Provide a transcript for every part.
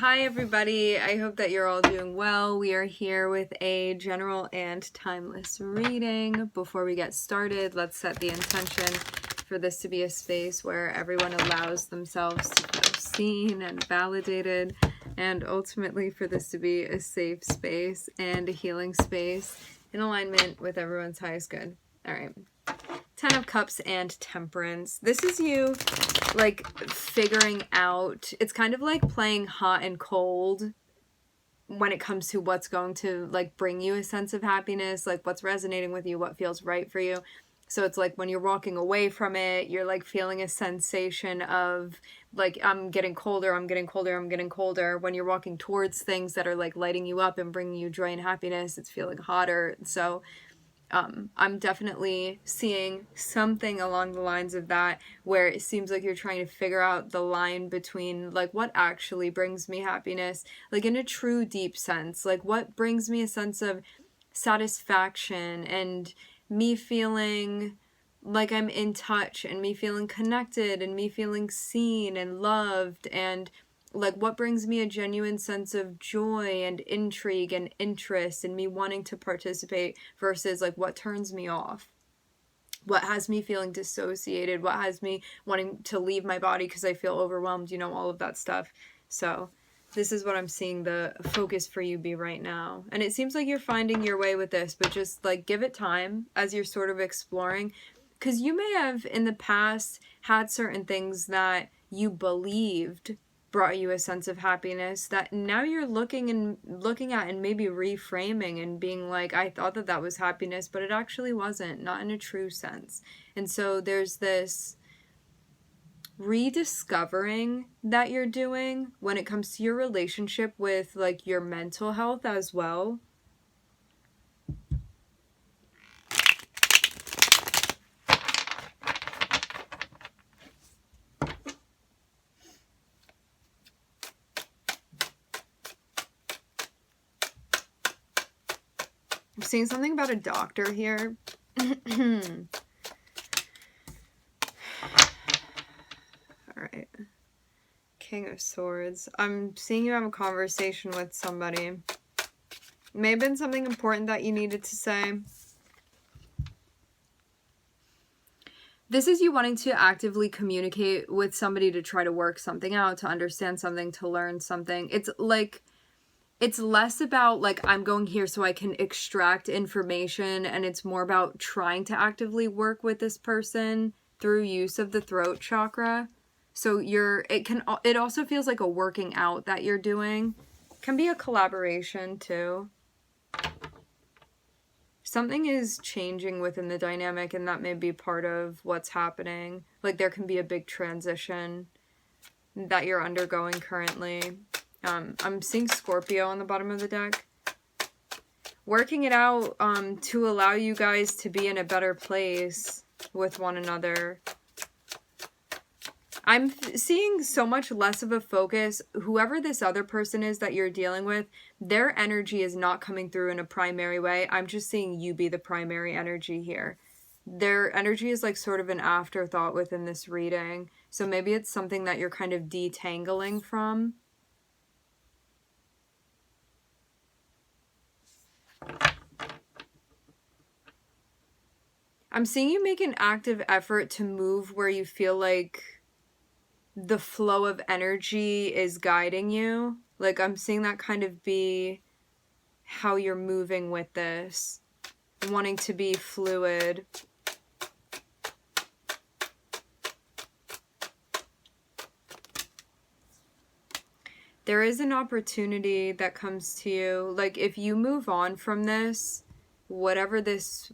Hi everybody, I hope that you're all doing well. We are here with a general and timeless reading. Before we get started, let's set the intention for this to be a space where everyone allows themselves to feel seen and validated, and ultimately for this to be a safe space and a healing space in alignment with everyone's highest good. All right. 10 of Cups and Temperance. This is you like figuring out, it's kind of like playing hot and cold when it comes to what's going to like bring you a sense of happiness, like what's resonating with you, what feels right for you. So it's like when you're walking away from it, you're like feeling a sensation of like, I'm getting colder, I'm getting colder, I'm getting colder. When you're walking towards things that are like lighting you up and bringing you joy and happiness, it's feeling hotter. So I'm definitely seeing something along the lines of that, where it seems like you're trying to figure out the line between like what actually brings me happiness, like in a true deep sense, like what brings me a sense of satisfaction and me feeling like I'm in touch and me feeling connected and me feeling seen and loved, and like what brings me a genuine sense of joy and intrigue and interest and me wanting to participate versus like what turns me off, what has me feeling dissociated, what has me wanting to leave my body because I feel overwhelmed, you know, all of that stuff. So this is what I'm seeing the focus for you be right now. And it seems like you're finding your way with this, but just like give it time as you're sort of exploring, because you may have in the past had certain things that you believed brought you a sense of happiness that now you're looking at and maybe reframing and being like, I thought that that was happiness, but it actually wasn't, not in a true sense. And so there's this rediscovering that you're doing when it comes to your relationship with like your mental health as well. I'm seeing something about a doctor here. Alright. King of Swords. I'm seeing you have a conversation with somebody. It may have been something important that you needed to say. This is you wanting to actively communicate with somebody to try to work something out, to understand something, to learn something. It's like, it's less about like, I'm going here so I can extract information, and it's more about trying to actively work with this person through use of the throat chakra. So it also feels like a working out that you're doing. It can be a collaboration too. Something is changing within the dynamic, and that may be part of what's happening. Like there can be a big transition that you're undergoing currently. I'm seeing Scorpio on the bottom of the deck. Working it out to allow you guys to be in a better place with one another. I'm seeing so much less of a focus. Whoever this other person is that you're dealing with, their energy is not coming through in a primary way. I'm just seeing you be the primary energy here. Their energy is like sort of an afterthought within this reading. So maybe it's something that you're kind of detangling from. I'm seeing you make an active effort to move where you feel like the flow of energy is guiding you. Like I'm seeing that kind of be how you're moving with this, wanting to be fluid. There is an opportunity that comes to you. Like if you move on from this, whatever this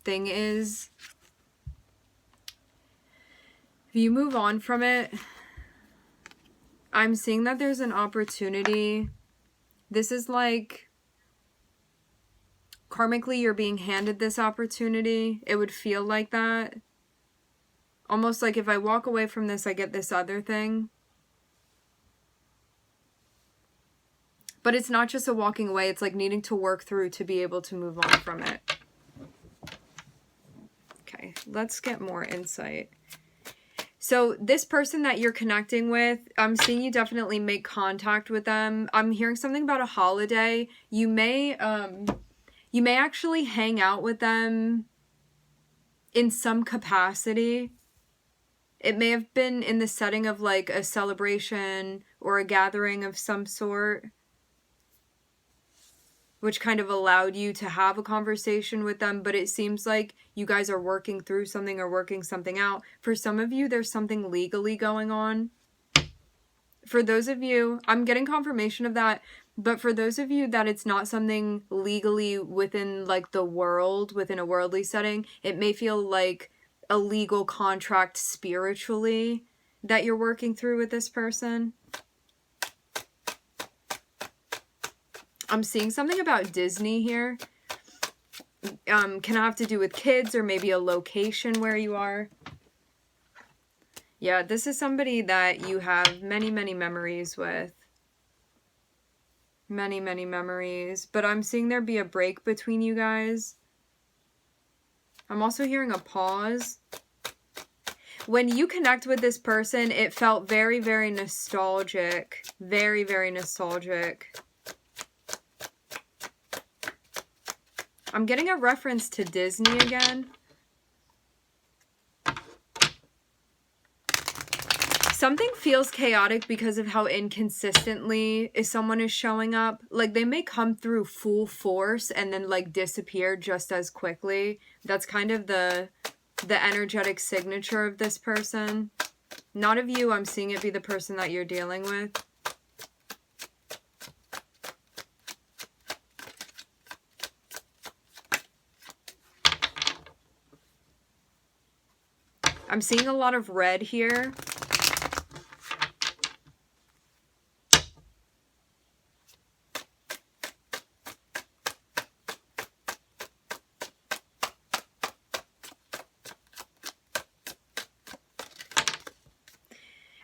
thing is, if you move on from it, I'm seeing that there's an opportunity. This is like karmically you're being handed this opportunity. It would feel like that. Almost like if I walk away from this, I get this other thing. But it's not just a walking away. It's like needing to work through to be able to move on from it. Okay, let's get more insight. So this person that you're connecting with, I'm seeing you definitely make contact with them. I'm hearing something about a holiday. You may actually hang out with them in some capacity. It may have been in the setting of like a celebration or a gathering of some sort, which kind of allowed you to have a conversation with them, but it seems like you guys are working through something or working something out. For some of you, there's something legally going on. For those of you, I'm getting confirmation of that, but for those of you that it's not something legally within like the world, within a worldly setting, it may feel like a legal contract spiritually that you're working through with this person. I'm seeing something about Disney here. Can have to do with kids or maybe a location where you are. Yeah, this is somebody that you have many, many memories with. Many, many memories. But I'm seeing there be a break between you guys. I'm also hearing a pause. When you connect with this person, it felt very, very nostalgic. Very, very nostalgic. I'm getting a reference to Disney again. Something feels chaotic because of how inconsistently someone is showing up. Like they may come through full force and then like disappear just as quickly. That's kind of the energetic signature of this person. Not of you, I'm seeing it be the person that you're dealing with. I'm seeing a lot of red here.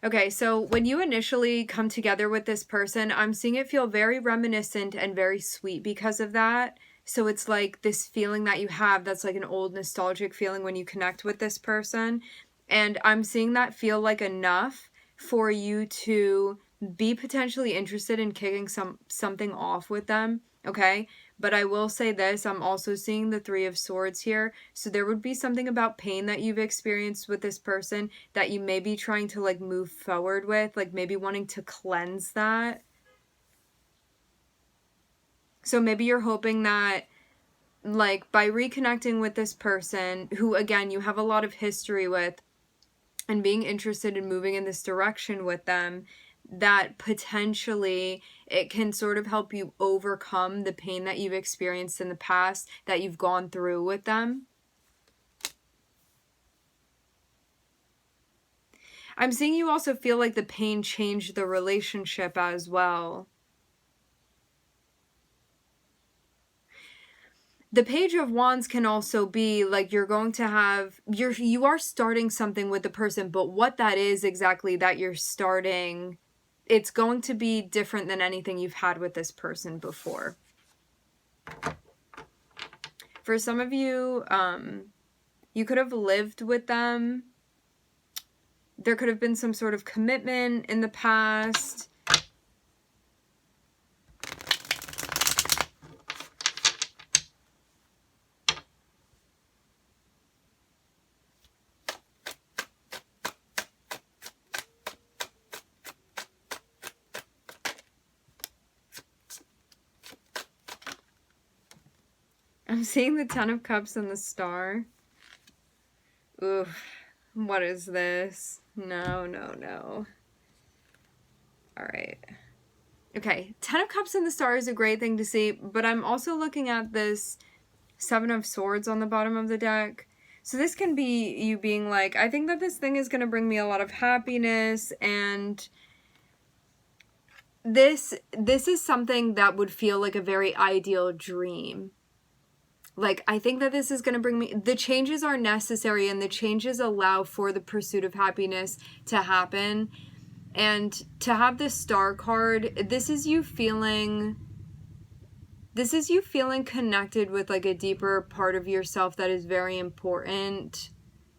Okay, so when you initially come together with this person, I'm seeing it feel very reminiscent and very sweet because of that. So it's like this feeling that you have that's like an old nostalgic feeling when you connect with this person. And I'm seeing that feel like enough for you to be potentially interested in kicking something off with them, okay? But I will say this, I'm also seeing the Three of Swords here. So there would be something about pain that you've experienced with this person that you may be trying to like move forward with, like maybe wanting to cleanse that. So maybe you're hoping that like by reconnecting with this person who again you have a lot of history with and being interested in moving in this direction with them, that potentially it can sort of help you overcome the pain that you've experienced in the past, that you've gone through with them. I'm seeing you also feel like the pain changed the relationship as well. The Page of Wands can also be like you're going to have, you are starting something with the person, but what that is exactly that you're starting, it's going to be different than anything you've had with this person before. For some of you, you could have lived with them. There could have been some sort of commitment in the past. I'm seeing the Ten of Cups and the Star. Oof. What is this? No, no, no. All right. Okay. Ten of Cups and the Star is a great thing to see, but I'm also looking at this Seven of Swords on the bottom of the deck. So this can be you being like, I think that this thing is going to bring me a lot of happiness, and this is something that would feel like a very ideal dream. Like, I think that this is going to bring me, the changes are necessary and the changes allow for the pursuit of happiness to happen. And to have this Star card, this is you feeling connected with like a deeper part of yourself that is very important.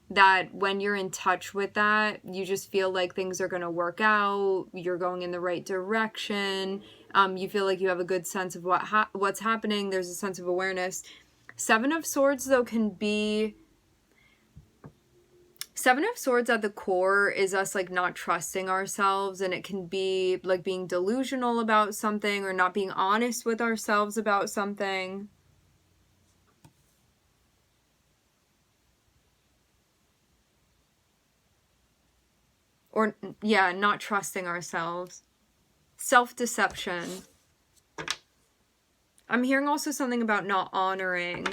that when you're in touch with that, you just feel like things are going to work out, you're going in the right direction, you feel like you have a good sense of what's happening, there's a sense of awareness. Seven of Swords, though, can be... Seven of Swords at the core is us like not trusting ourselves, and it can be like being delusional about something or not being honest with ourselves about something. Or, yeah, not trusting ourselves. Self-deception. I'm hearing also something about not honoring.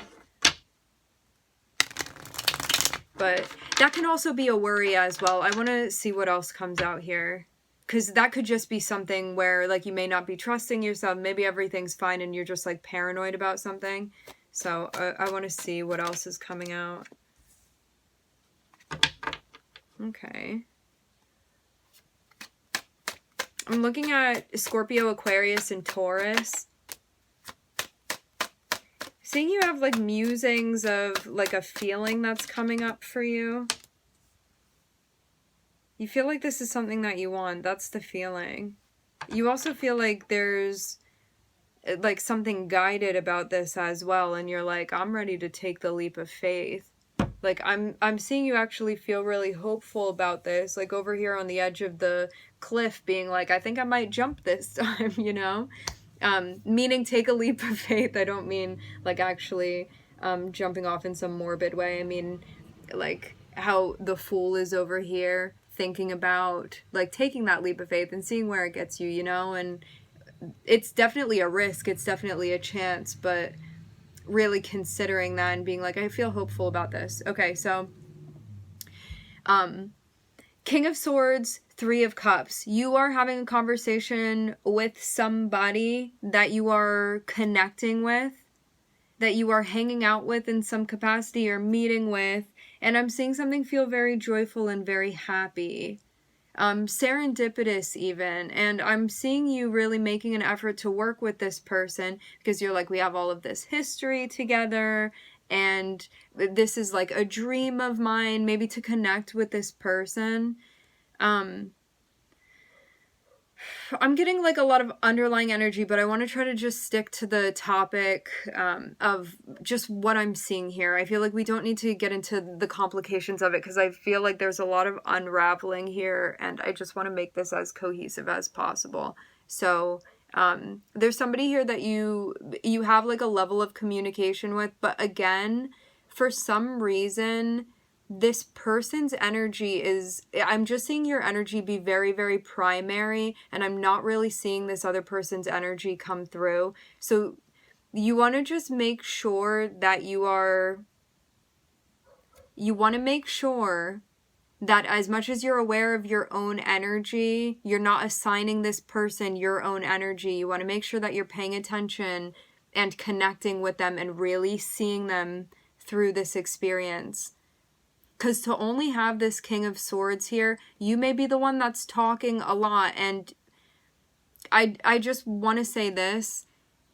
But that can also be a worry as well. I want to see what else comes out here. Because that could just be something where, like, you may not be trusting yourself. Maybe everything's fine and you're just, like, paranoid about something. So, I want to see what else is coming out. Okay. I'm looking at Scorpio, Aquarius, and Taurus. Seeing you have, like, musings of, like, a feeling that's coming up for you. You feel like this is something that you want. That's the feeling. You also feel like there's, like, something guided about this as well. And you're like, I'm ready to take the leap of faith. Like, I'm seeing you actually feel really hopeful about this. Like, over here on the edge of the cliff being like, I think I might jump this time, you know? Meaning take a leap of faith. I don't mean like actually jumping off in some morbid way. I mean like how the Fool is over here thinking about like taking that leap of faith and seeing where it gets you, you know? And it's definitely a risk. It's definitely a chance, but really considering that and being like, I feel hopeful about this. Okay, so King of Swords, Three of Cups. You are having a conversation with somebody that you are connecting with, that you are hanging out with in some capacity or meeting with, and I'm seeing something feel very joyful and very happy. Serendipitous even, and I'm seeing you really making an effort to work with this person because you're like, we have all of this history together, and this is like a dream of mine, maybe to connect with this person. I'm getting like a lot of underlying energy, but I want to try to just stick to the topic of just what I'm seeing here. I feel like we don't need to get into the complications of it because I feel like there's a lot of unraveling here, and I just want to make this as cohesive as possible. So there's somebody here that you have like a level of communication with, but again, for some reason, this person's energy is, I'm just seeing your energy be very, very primary, and I'm not really seeing this other person's energy come through. So you want to just make sure that you want to make sure that as much as you're aware of your own energy, you're not assigning this person your own energy. You want to make sure that you're paying attention and connecting with them and really seeing them through this experience. Because to only have this King of Swords here, you may be the one that's talking a lot. And I just want to say this.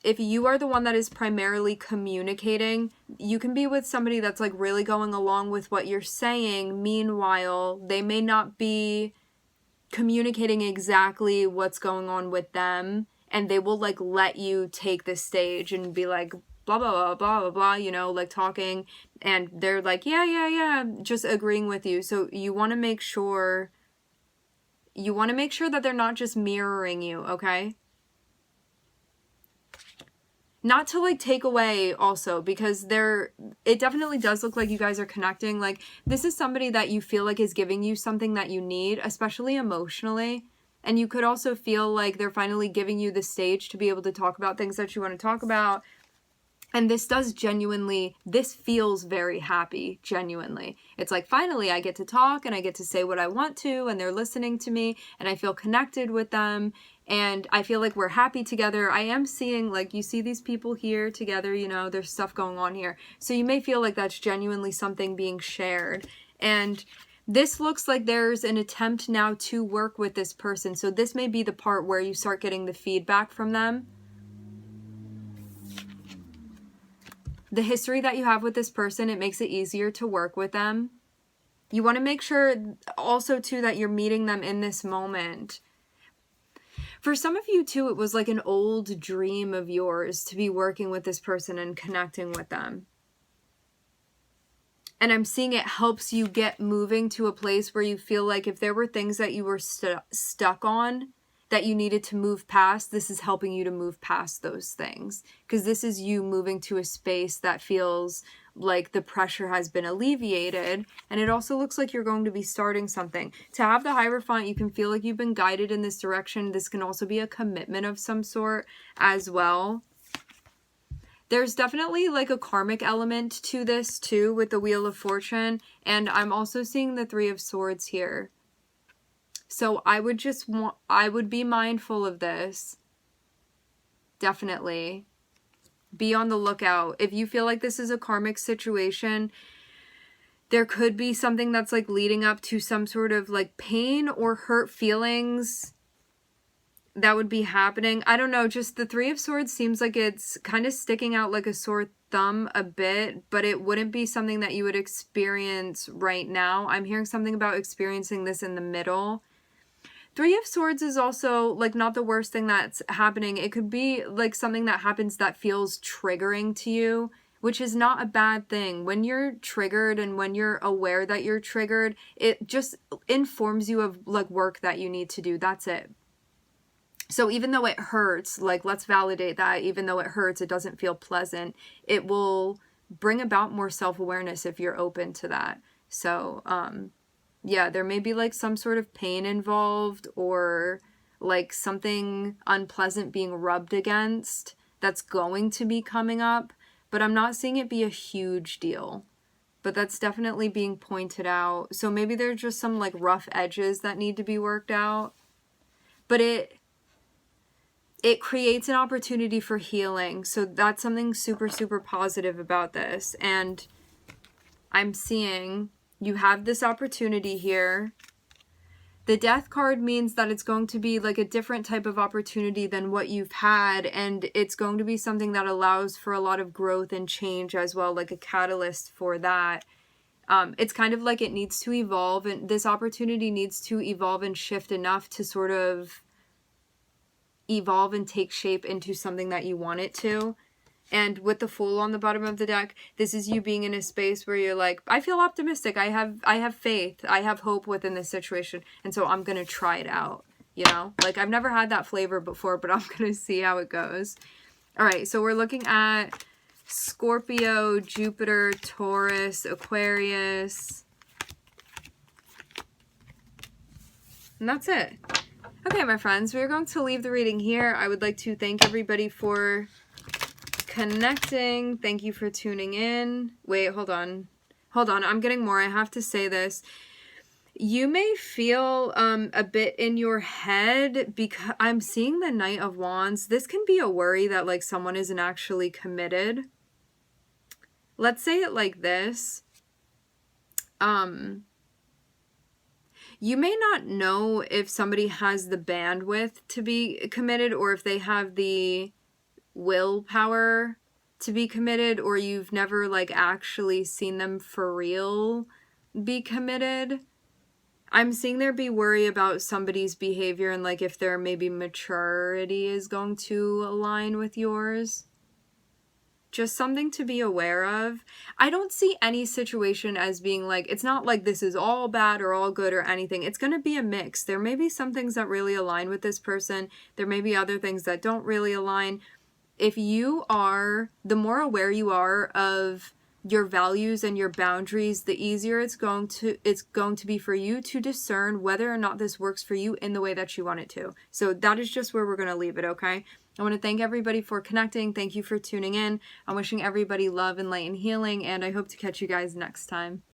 If you are the one that is primarily communicating, you can be with somebody that's like really going along with what you're saying. Meanwhile, they may not be communicating exactly what's going on with them. And they will like let you take the stage and be like, blah, blah, blah, blah, blah, blah, you know, like talking, and they're like, yeah, just agreeing with you. So you want to make sure that they're not just mirroring you, okay? Not to like take away also, because it definitely does look like you guys are connecting. Like this is somebody that you feel like is giving you something that you need, especially emotionally. And you could also feel like they're finally giving you the stage to be able to talk about things that you want to talk about. And this feels very happy, genuinely. It's like, finally, I get to talk and I get to say what I want to, and they're listening to me, and I feel connected with them, and I feel like we're happy together. I am seeing, like, you see these people here together, you know, there's stuff going on here. So you may feel like that's genuinely something being shared. And this looks like there's an attempt now to work with this person. So this may be the part where you start getting the feedback from them. The history that you have with this person, it makes it easier to work with them. You want to make sure also too that you're meeting them in this moment. For some of you too, it was like an old dream of yours to be working with this person and connecting with them. And I'm seeing it helps you get moving to a place where you feel like if there were things that you were stuck on that you needed to move past, this is helping you to move past those things. Because this is you moving to a space that feels like the pressure has been alleviated. And it also looks like you're going to be starting something. To have the Hierophant, you can feel like you've been guided in this direction. This can also be a commitment of some sort as well. There's definitely like a karmic element to this too with the Wheel of Fortune. And I'm also seeing the Three of Swords here. So I would be mindful of this. Definitely. Be on the lookout. If you feel like this is a karmic situation, there could be something that's like leading up to some sort of like pain or hurt feelings that would be happening. I don't know, just the Three of Swords seems like it's kind of sticking out like a sore thumb a bit, but it wouldn't be something that you would experience right now. I'm hearing something about experiencing this in the middle. Three of Swords is also like not the worst thing that's happening. It could be like something that happens that feels triggering to you, which is not a bad thing. When you're triggered and when you're aware that you're triggered, it just informs you of like work that you need to do. That's it. So even though it hurts, like let's validate that, even though it hurts, it doesn't feel pleasant. It will bring about more self-awareness if you're open to that. So, yeah, there may be like some sort of pain involved or like something unpleasant being rubbed against that's going to be coming up, but I'm not seeing it be a huge deal. But that's definitely being pointed out. So maybe there's just some like rough edges that need to be worked out. But it creates an opportunity for healing. So that's something super, super positive about this. And I'm seeing you have this opportunity here. The Death card means that it's going to be like a different type of opportunity than what you've had. And it's going to be something that allows for a lot of growth and change as well, like a catalyst for that. It's kind of like it needs to evolve. And this opportunity needs to evolve and shift enough to sort of evolve and take shape into something that you want it to. And with the Fool on the bottom of the deck, this is you being in a space where you're like, I feel optimistic. I have faith. I have hope within this situation. And so I'm going to try it out. You know, like I've never had that flavor before, but I'm going to see how it goes. All right. So we're looking at Scorpio, Jupiter, Taurus, Aquarius. And that's it. Okay, my friends, we're going to leave the reading here. I would like to thank everybody for connecting. Thank you for tuning in. Wait, hold on. Hold on. I'm getting more. I have to say this. You may feel a bit in your head because I'm seeing the Knight of Wands. This can be a worry that like someone isn't actually committed. Let's say it like this. You may not know if somebody has the bandwidth to be committed or if they have the willpower to be committed, or you've never like actually seen them for real be committed. I'm seeing there be worry about somebody's behavior and like if their maybe maturity is going to align with yours. Just something to be aware of. I don't see any situation as being like, it's not like this is all bad or all good or anything. It's going to be a mix. There may be some things that really align with this person. There may be other things that don't really align. If you are, the more aware you are of your values and your boundaries, the easier it's going to be for you to discern whether or not this works for you in the way that you want it to. So that is just where we're going to leave it, okay? I want to thank everybody for connecting. Thank you for tuning in. I'm wishing everybody love and light and healing, and I hope to catch you guys next time.